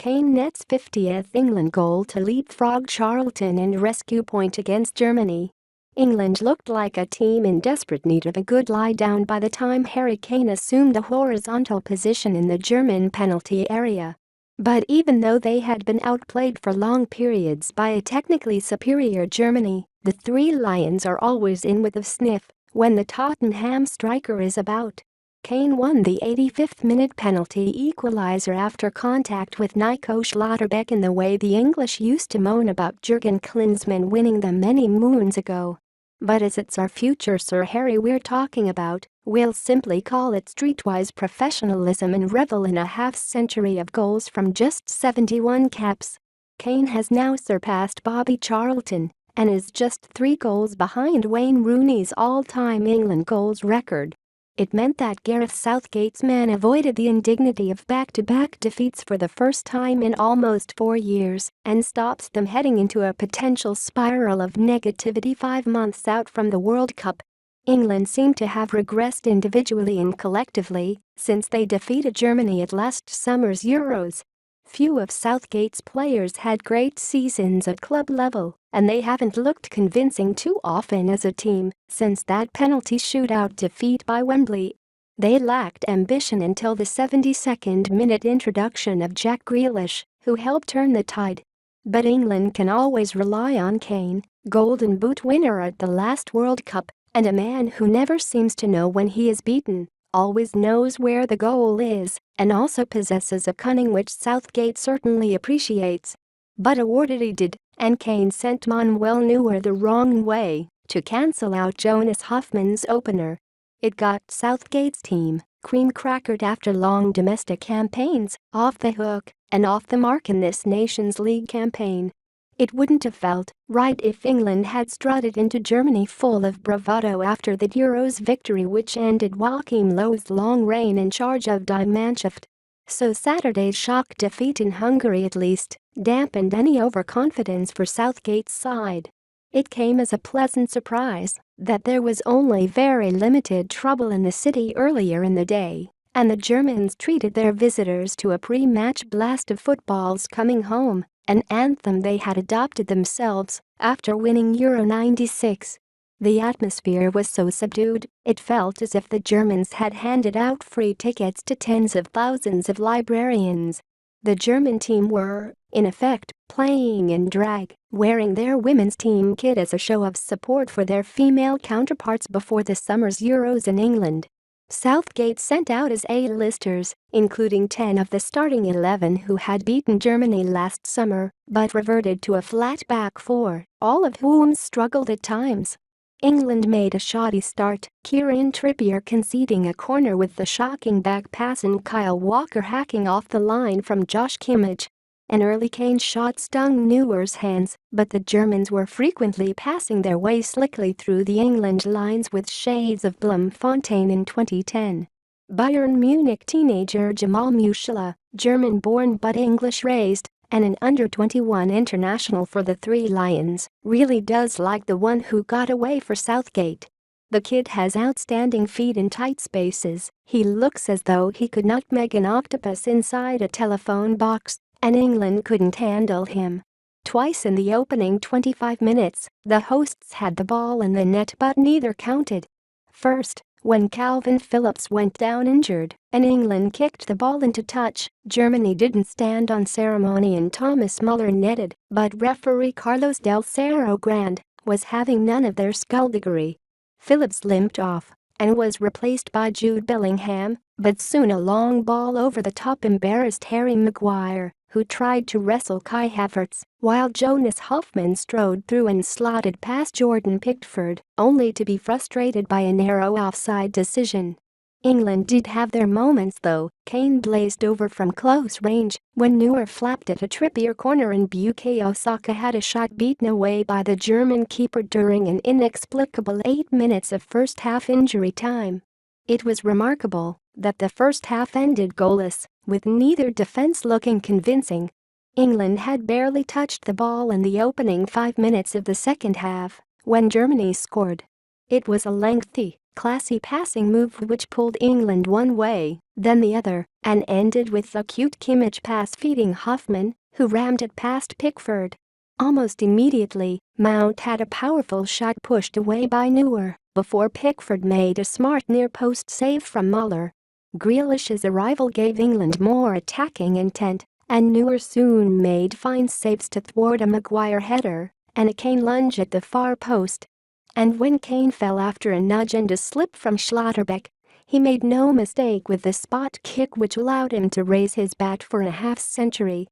Kane nets 50th England goal to leapfrog Charlton in rescue point against Germany. England looked like a team in desperate need of a good lie-down by the time Harry Kane assumed the horizontal position in the German penalty area. But even though they had been outplayed for long periods by a technically superior Germany, the Three Lions are always in with a sniff when the Tottenham striker is about. Kane won the 85th-minute penalty equalizer after contact with Nico Schlotterbeck in the way the English used to moan about Jurgen Klinsmann winning them many moons ago. But as it's our future Sir Harry we're talking about, we'll simply call it streetwise professionalism and revel in a half-century of goals from just 71 caps. Kane has now surpassed Bobby Charlton and is just 3 goals behind Wayne Rooney's all-time England goals record. It meant that Gareth Southgate's man avoided the indignity of back-to-back defeats for the first time in almost 4 years and stops them heading into a potential spiral of negativity 5 months out from the World Cup. England seem to have regressed individually and collectively since they defeated Germany at last summer's Euros. Few of Southgate's players had great seasons at club level, and they haven't looked convincing too often as a team since that penalty shootout defeat by Wembley. They lacked ambition until the 72nd-minute introduction of Jack Grealish, who helped turn the tide. But England can always rely on Kane, Golden Boot winner at the last World Cup, and a man who never seems to know when he is beaten. Always knows where the goal is, and also possesses a cunning which Southgate certainly appreciates. But awarded he did, and Kane sent Manuel Neuer the wrong way to cancel out Jonas Hoffmann's opener. It got Southgate's team, cream-crackered after long domestic campaigns, off the hook and off the mark in this nation's league campaign. It wouldn't have felt right if England had strutted into Germany full of bravado after the Euros victory which ended Joachim Löw's long reign in charge of Die Mannschaft. So Saturday's shock defeat in Hungary at least dampened any overconfidence for Southgate's side. It came as a pleasant surprise that there was only very limited trouble in the city earlier in the day, and the Germans treated their visitors to a pre-match blast of football's coming home, an anthem they had adopted themselves after winning Euro '96. The atmosphere was so subdued, it felt as if the Germans had handed out free tickets to tens of thousands of librarians. The German team were, in effect, playing in drag, wearing their women's team kit as a show of support for their female counterparts before the summer's Euros in England. Southgate sent out his A-listers, including 10 of the starting 11 who had beaten Germany last summer, but reverted to a flat back four, all of whom struggled at times. England made a shoddy start, Kieran Trippier conceding a corner with the shocking back pass and Kyle Walker hacking off the line from Josh Kimmich. An early Kane shot stung Neuer's hands, but the Germans were frequently passing their way slickly through the England lines with shades of Bloemfontein in 2010. Bayern Munich teenager Jamal Musiala, German-born but English-raised, and an under-21 international for the Three Lions, really does like the one who got away for Southgate. The kid has outstanding feet in tight spaces, he looks as though he could nutmeg an octopus inside a telephone box, and England couldn't handle him. Twice in the opening 25 minutes, the hosts had the ball in the net but neither counted. First, when Calvin Phillips went down injured and England kicked the ball into touch, Germany didn't stand on ceremony and Thomas Muller netted, but referee Carlos Del Cerro Grande was having none of their skullduggery. Phillips limped off and was replaced by Jude Bellingham, but soon a long ball over the top embarrassed Harry Maguire, who tried to wrestle Kai Havertz, while Jonas Hoffmann strode through and slotted past Jordan Pickford, only to be frustrated by a narrow offside decision. England did have their moments though. Kane blazed over from close range when Neuer flapped at a Trippier corner and Bukayo Saka had a shot beaten away by the German keeper during an inexplicable 8 minutes of first-half injury time. It was remarkable that the first half ended goalless, with neither defense looking convincing. England had barely touched the ball in the opening 5 minutes of the second half when Germany scored. It was a lengthy, classy passing move which pulled England one way, then the other, and ended with a cute Kimmich pass feeding Hoffman, who rammed it past Pickford. Almost immediately, Mount had a powerful shot pushed away by Neuer, before Pickford made a smart near-post save from Muller. Grealish's arrival gave England more attacking intent, and Neuer soon made fine saves to thwart a Maguire header and a Kane lunge at the far post. And when Kane fell after a nudge and a slip from Schlotterbeck, he made no mistake with the spot kick which allowed him to raise his bat for a half-century.